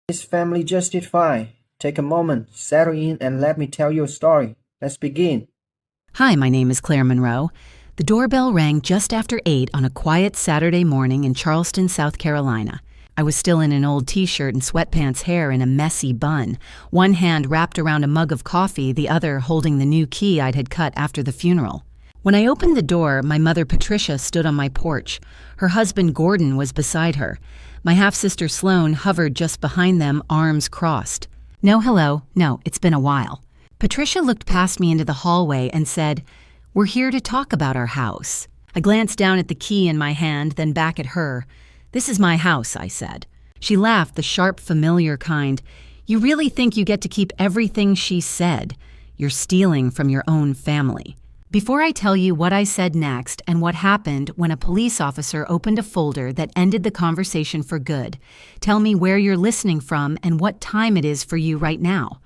This family just did fine. Take a moment, settle in, and let me tell you a story. Let's begin. Hi, my name is Claire Monroe. The doorbell rang just after 8 on a quiet Saturday morning in Charleston, South Carolina. I was still in an old t-shirt and sweatpants, hair in a messy bun, one hand wrapped around a mug of coffee, the other holding the new key I'd had cut after the funeral. When I opened the door, my mother Patricia stood on my porch. Her husband Gordon was beside her. My half-sister Sloane hovered just behind them, arms crossed. No hello, no, it's been a while. Patricia looked past me into the hallway and said, "We're here to talk about our house." I glanced down at the key in my hand, then back at her. "This is my house," I said. She laughed, the sharp, familiar kind. "You really think you get to keep everything she said? You're stealing from your own family." Before I tell you what I said next and what happened when a police officer opened a folder that ended the conversation for good, tell me where you're listening from and what time it is for you right now.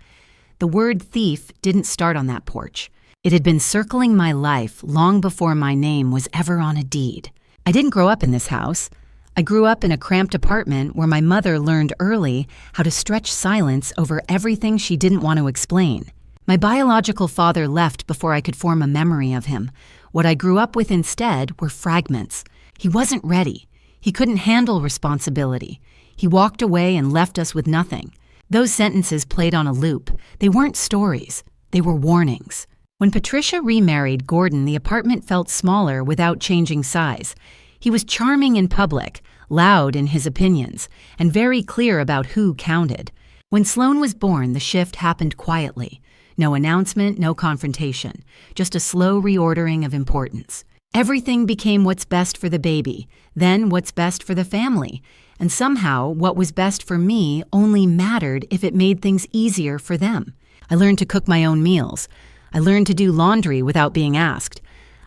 The word thief didn't start on that porch. It had been circling my life long before my name was ever on a deed. I didn't grow up in this house. I grew up in a cramped apartment where my mother learned early how to stretch silence over everything she didn't want to explain. My biological father left before I could form a memory of him. What I grew up with instead were fragments. He wasn't ready. He couldn't handle responsibility. He walked away and left us with nothing. Those sentences played on a loop. They weren't stories. They were warnings. When Patricia remarried Gordon, the apartment felt smaller without changing size. He was charming in public, loud in his opinions, and very clear about who counted. When Sloane was born, the shift happened quietly. No announcement, no confrontation, just a slow reordering of importance. Everything became what's best for the baby, then what's best for the family, and somehow what was best for me only mattered if it made things easier for them. I learned to cook my own meals. I learned to do laundry without being asked.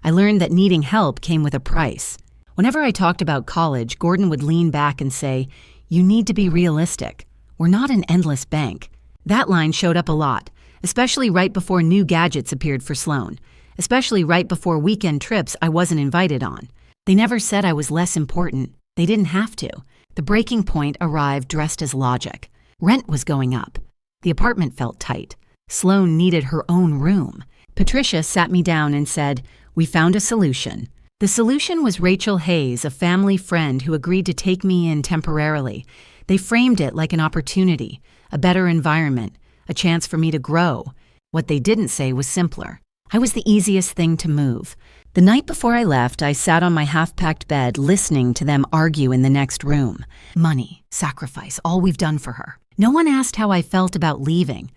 I learned that needing help came with a price. Whenever I talked about college, Gordon would lean back and say, "You need to be realistic. We're not an endless bank." That line showed up a lot, especially right before new gadgets appeared for Sloane, especially right before weekend trips I wasn't invited on. They never said I was less important. They didn't have to. The breaking point arrived dressed as logic. Rent was going up. The apartment felt tight. Sloane needed her own room. Patricia sat me down and said, "We found a solution." The solution was Rachel Hayes, a family friend who agreed to take me in temporarily. They framed it like an opportunity, a better environment, a chance for me to grow. What they didn't say was simpler. I was the easiest thing to move. The night before I left, I sat on my half-packed bed listening to them argue in the next room. Money, sacrifice, all we've done for her. No one asked how I felt about leaving.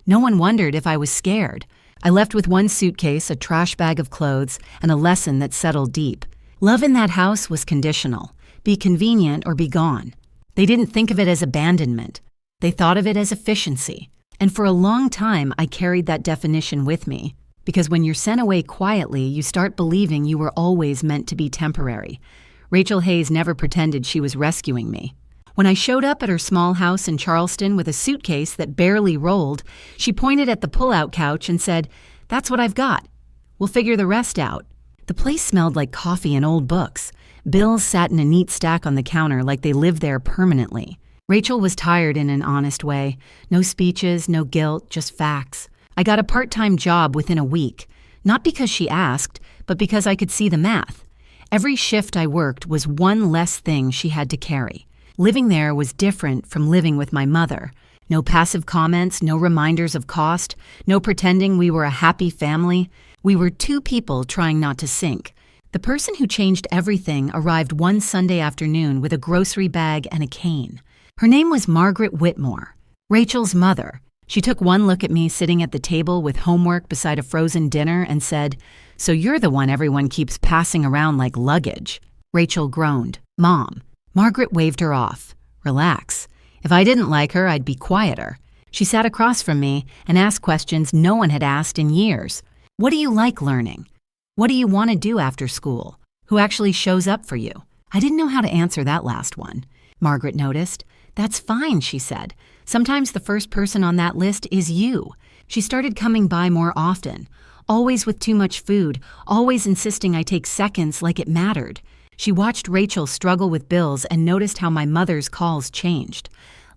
No one wondered if I was scared. I left with one suitcase, a trash bag of clothes, and a lesson that settled deep. Love in that house was conditional. Be convenient or be gone. They didn't think of it as abandonment. They thought of it as efficiency. And for a long time, I carried that definition with me. Because when you're sent away quietly, you start believing you were always meant to be temporary. Rachel Hayes never pretended she was rescuing me. When I showed up at her small house in Charleston with a suitcase that barely rolled, she pointed at the pull-out couch and said, "That's what I've got. We'll figure the rest out." The place smelled like coffee and old books. Bills sat in a neat stack on the counter like they lived there permanently. Rachel was tired in an honest way. No speeches, no guilt, just facts. I got a part-time job within a week, not because she asked, but because I could see the math. Every shift I worked was one less thing she had to carry. Living there was different from living with my mother. No passive comments, no reminders of cost, no pretending we were a happy family. We were two people trying not to sink. The person who changed everything arrived one Sunday afternoon with a grocery bag and a cane. Her name was Margaret Whitmore, Rachel's mother. She took one look at me sitting at the table with homework beside a frozen dinner and said, "So you're the one everyone keeps passing around like luggage." Rachel groaned, "Mom." Margaret waved her off. "Relax. If I didn't like her, I'd be quieter." She sat across from me and asked questions no one had asked in years. "What do you like learning? What do you want to do after school? Who actually shows up for you?" I didn't know how to answer that last one. Margaret noticed. "That's fine," she said. "Sometimes the first person on that list is you." She started coming by more often, always with too much food, always insisting I take seconds like it mattered. She watched Rachel struggle with bills and noticed how my mother's calls changed.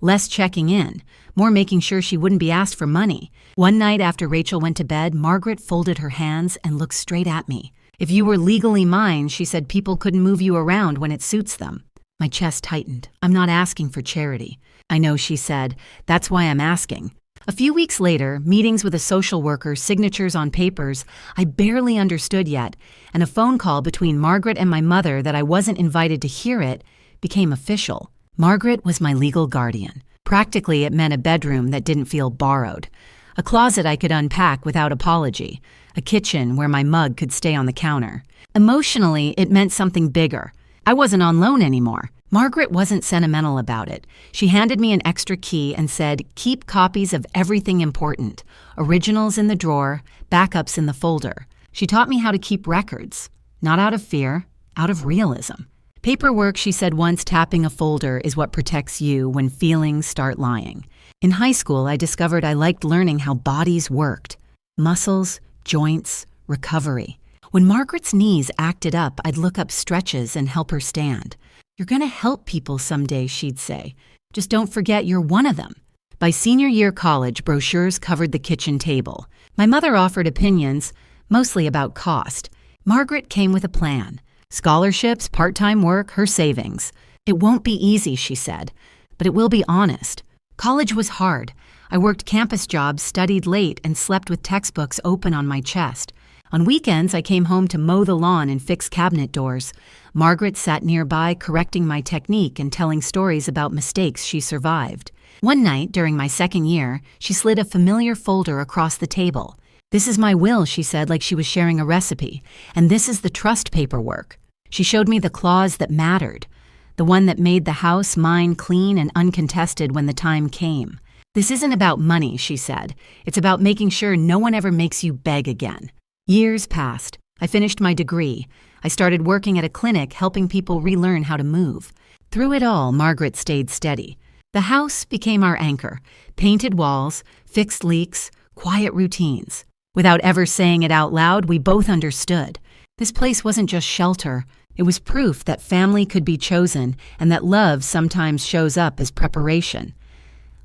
Less checking in, more making sure she wouldn't be asked for money. One night after Rachel went to bed, Margaret folded her hands and looked straight at me. "If you were legally mine," she said, "people couldn't move you around when it suits them." My chest tightened. "I'm not asking for charity." "I know," she said. "That's why I'm asking." A few weeks later, meetings with a social worker, signatures on papers I barely understood yet, and a phone call between Margaret and my mother that I wasn't invited to hear it became official. Margaret was my legal guardian. Practically, it meant a bedroom that didn't feel borrowed, a closet I could unpack without apology, a kitchen where my mug could stay on the counter. Emotionally, it meant something bigger. I wasn't on loan anymore. Margaret wasn't sentimental about it. She handed me an extra key and said, "Keep copies of everything important. Originals in the drawer, backups in the folder." She taught me how to keep records, not out of fear, out of realism. Paperwork, she said once, tapping a folder is what protects you when feelings start lying. In high school, I discovered I liked learning how bodies worked. Muscles, joints, recovery. When Margaret's knees acted up, I'd look up stretches and help her stand. "You're going to help people someday," she'd say. "Just don't forget you're one of them." By senior year college, brochures covered the kitchen table. My mother offered opinions, mostly about cost. Margaret came with a plan. Scholarships, part-time work, her savings. "It won't be easy," she said, "but it will be honest." College was hard. I worked campus jobs, studied late, and slept with textbooks open on my chest. On weekends, I came home to mow the lawn and fix cabinet doors. Margaret sat nearby, correcting my technique and telling stories about mistakes she survived. One night, during my second year, she slid a familiar folder across the table. "This is my will," she said, like she was sharing a recipe, "and this is the trust paperwork." She showed me the clause that mattered, the one that made the house mine, clean and uncontested when the time came. "This isn't about money," she said. "It's about making sure no one ever makes you beg again." Years passed. I finished my degree. I started working at a clinic helping people relearn how to move. Through it all, Margaret stayed steady. The house became our anchor. Painted walls, fixed leaks, quiet routines. Without ever saying it out loud, we both understood. This place wasn't just shelter. It was proof that family could be chosen and that love sometimes shows up as preparation.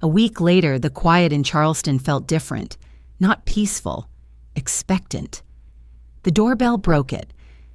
A week later, the quiet in Charleston felt different. Not peaceful, expectant. The doorbell broke it.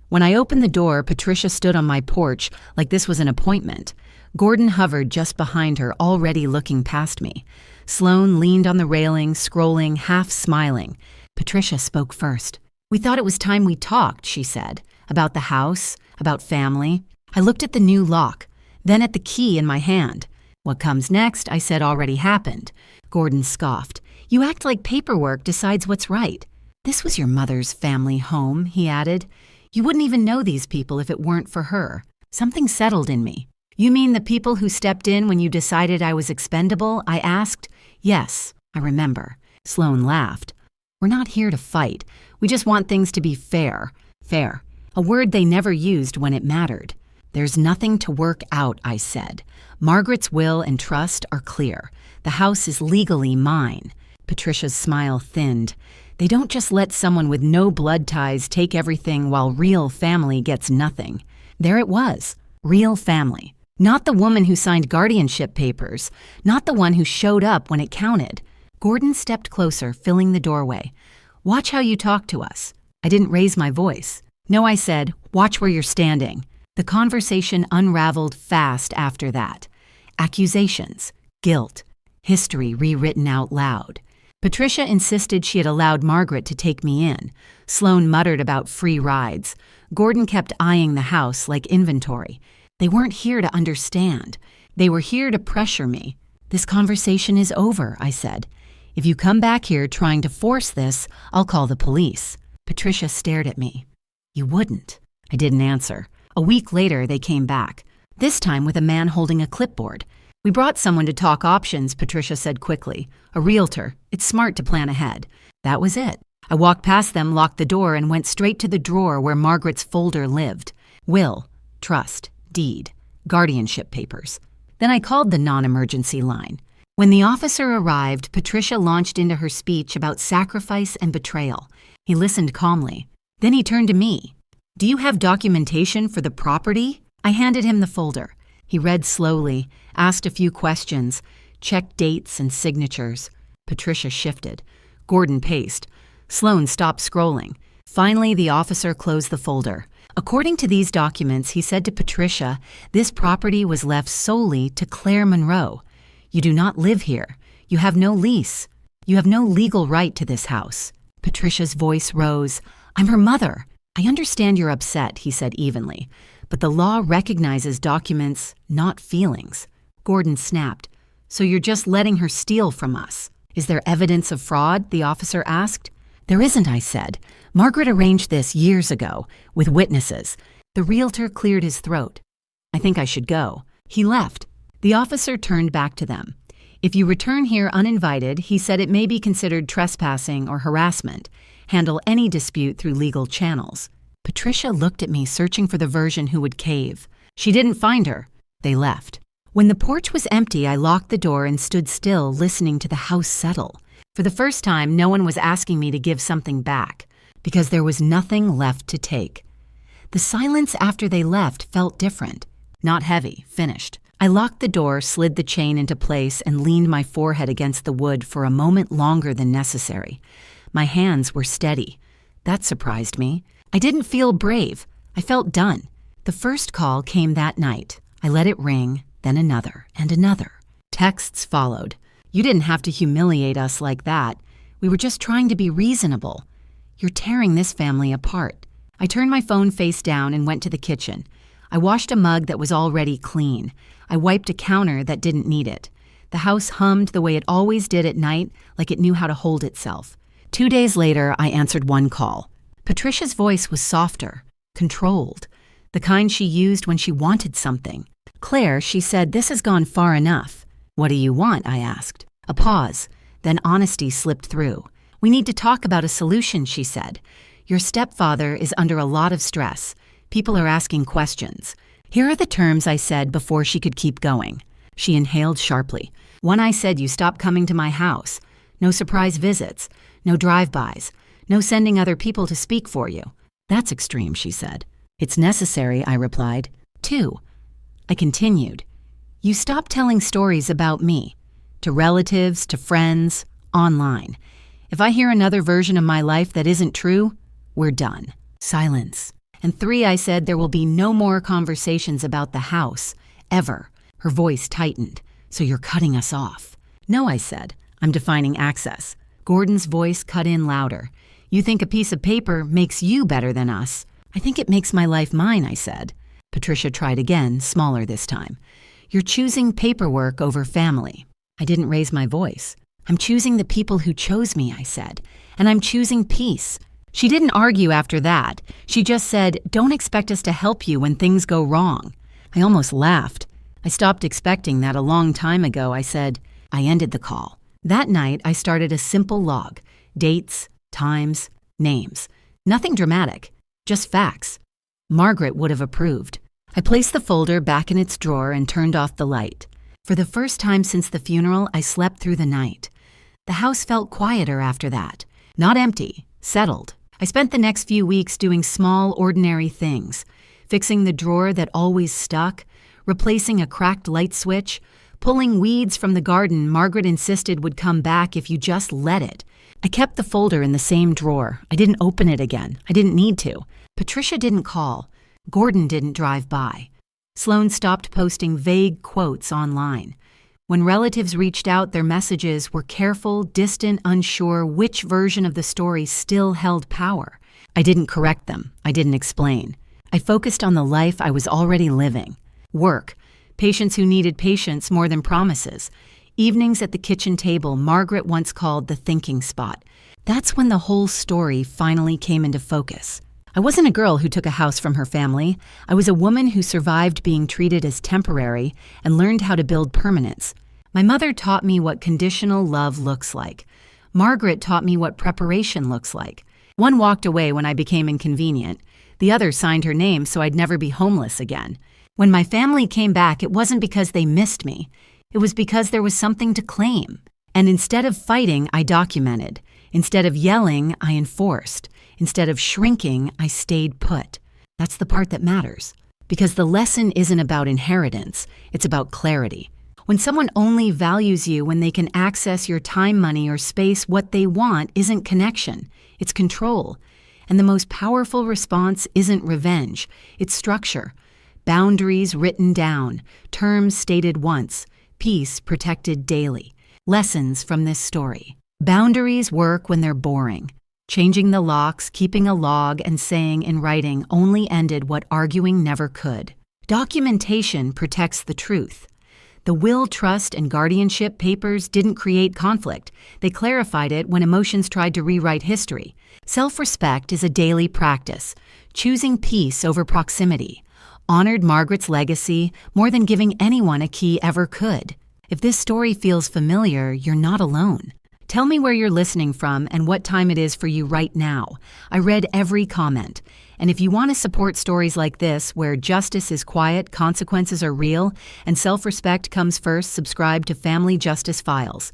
When I opened the door, Patricia stood on my porch like this was an appointment. Gordon hovered just behind her, already looking past me. Sloane leaned on the railing, scrolling, half smiling. Patricia spoke first. "We thought it was time we talked," she said, "about the house, about family." I looked at the new lock, then at the key in my hand. "What comes next," I said, "already happened." Gordon scoffed. "You act like paperwork decides what's right." "This was your mother's family home," he added. "You wouldn't even know these people if it weren't for her." Something settled in me. "You mean the people who stepped in when you decided I was expendable?" I asked. "Yes, I remember." Sloane laughed. "We're not here to fight. We just want things to be fair." Fair. A word they never used when it mattered. "There's nothing to work out," I said. "Margaret's will and trust are clear. The house is legally mine." Patricia's smile thinned. "They don't just let someone with no blood ties take everything while real family gets nothing." There it was, real family. Not the woman who signed guardianship papers, not the one who showed up when it counted. Gordon stepped closer, filling the doorway. "Watch how you talk to us." I didn't raise my voice. "No," I said, "watch where you're standing." The conversation unraveled fast after that. Accusations, guilt, history rewritten out loud. Patricia insisted she had allowed Margaret to take me in. Sloane muttered about free rides. Gordon kept eyeing the house like inventory. They weren't here to understand. They were here to pressure me. "This conversation is over," I said. "If you come back here trying to force this, I'll call the police." Patricia stared at me. "You wouldn't." I didn't answer. A week later, they came back, this time with a man holding a clipboard. "We brought someone to talk options," Patricia said quickly. "A realtor. It's smart to plan ahead." That was it. I walked past them, locked the door, and went straight to the drawer where Margaret's folder lived. Will, trust, deed, guardianship papers. Then I called the non-emergency line. When the officer arrived, Patricia launched into her speech about sacrifice and betrayal. He listened calmly. Then he turned to me. "Do you have documentation for the property?" I handed him the folder. He read slowly, asked a few questions. checked dates and signatures. Patricia shifted. Gordon paced. Sloane stopped scrolling. Finally, the officer closed the folder. According to these documents, he said to Patricia, this property was left solely to Claire Monroe. You do not live here. You have no lease. You have no legal right to this house. Patricia's voice rose. I'm her mother. I understand you're upset, he said evenly, but the law recognizes documents, not feelings. Gordon snapped. So you're just letting her steal from us? Is there evidence of fraud? The officer asked. There isn't, I said. Margaret arranged this years ago, with witnesses. The realtor cleared his throat. I think I should go. He left. The officer turned back to them. If you return here uninvited, he said it may be considered trespassing or harassment. Handle any dispute through legal channels. Patricia looked at me, searching for the version who would cave. She didn't find her. They left. When the porch was empty, I locked the door and stood still, listening to the house settle. For the first time, no one was asking me to give something back, because there was nothing left to take. The silence after they left felt different. Not heavy, finished. I locked the door, slid the chain into place, and leaned my forehead against the wood for a moment longer than necessary. My hands were steady. That surprised me. I didn't feel brave. I felt done. The first call came that night. I let it ring, then another and another. Texts followed. You didn't have to humiliate us like that. We were just trying to be reasonable. You're tearing this family apart. I turned my phone face down and went to the kitchen. I washed a mug that was already clean. I wiped a counter that didn't need it. The house hummed the way it always did at night, like it knew how to hold itself. 2 days later, I answered one call. Patricia's voice was softer, controlled, the kind she used when she wanted something. Claire, she said, this has gone far enough. What do you want? I asked. A pause. Then honesty slipped through. We need to talk about a solution, she said. Your stepfather is under a lot of stress. People are asking questions. Here are the terms, I said before she could keep going. She inhaled sharply. One, I said, you stop coming to my house. No surprise visits. No drive-bys. No sending other people to speak for you. That's extreme, she said. It's necessary, I replied. 2, I continued. You stop telling stories about me. To relatives, to friends, online. If I hear another version of my life that isn't true, we're done. Silence. And 3, I said, there will be no more conversations about the house, ever. Her voice tightened. So you're cutting us off. No, I said. I'm defining access. Gordon's voice cut in louder. You think a piece of paper makes you better than us. I think it makes my life mine, I said. Patricia tried again, smaller this time. You're choosing paperwork over family. I didn't raise my voice. I'm choosing the people who chose me, I said. And I'm choosing peace. She didn't argue after that. She just said, don't expect us to help you when things go wrong. I almost laughed. I stopped expecting that a long time ago. I said, I ended the call. That night, I started a simple log. Dates, times, names. Nothing dramatic, just facts. Margaret would have approved. I placed the folder back in its drawer and turned off the light. For the first time since the funeral, I slept through the night. The house felt quieter after that. Not empty, settled. I spent the next few weeks doing small, ordinary things. Fixing the drawer that always stuck, replacing a cracked light switch, pulling weeds from the garden Margaret insisted would come back if you just let it. I kept the folder in the same drawer. I didn't open it again. I didn't need to. Patricia didn't call. Gordon didn't drive by. Sloane stopped posting vague quotes online. When relatives reached out, their messages were careful, distant, unsure which version of the story still held power. I didn't correct them. I didn't explain. I focused on the life I was already living. Work. Patients who needed patience more than promises. Evenings at the kitchen table Margaret once called the thinking spot. That's when the whole story finally came into focus. I wasn't a girl who took a house from her family. I was a woman who survived being treated as temporary and learned how to build permanence. My mother taught me what conditional love looks like. Margaret taught me what preparation looks like. One walked away when I became inconvenient. The other signed her name so I'd never be homeless again. When my family came back, it wasn't because they missed me. It was because there was something to claim. And instead of fighting, I documented. Instead of yelling, I enforced. Instead of shrinking, I stayed put. That's the part that matters. Because the lesson isn't about inheritance, it's about clarity. When someone only values you when they can access your time, money, or space, what they want isn't connection, it's control. And the most powerful response isn't revenge, it's structure. Boundaries written down, terms stated once, peace protected daily. Lessons from this story. Boundaries work when they're boring. Changing the locks, keeping a log, and saying in writing only ended what arguing never could. Documentation protects the truth. The will, trust, and guardianship papers didn't create conflict. They clarified it when emotions tried to rewrite history. Self-respect is a daily practice, choosing peace over proximity. Honored Margaret's legacy more than giving anyone a key ever could. If this story feels familiar, you're not alone. Tell me where you're listening from and what time it is for you right now. I read every comment. And if you want to support stories like this, where justice is quiet, consequences are real, and self-respect comes first, subscribe to Family Justice Files.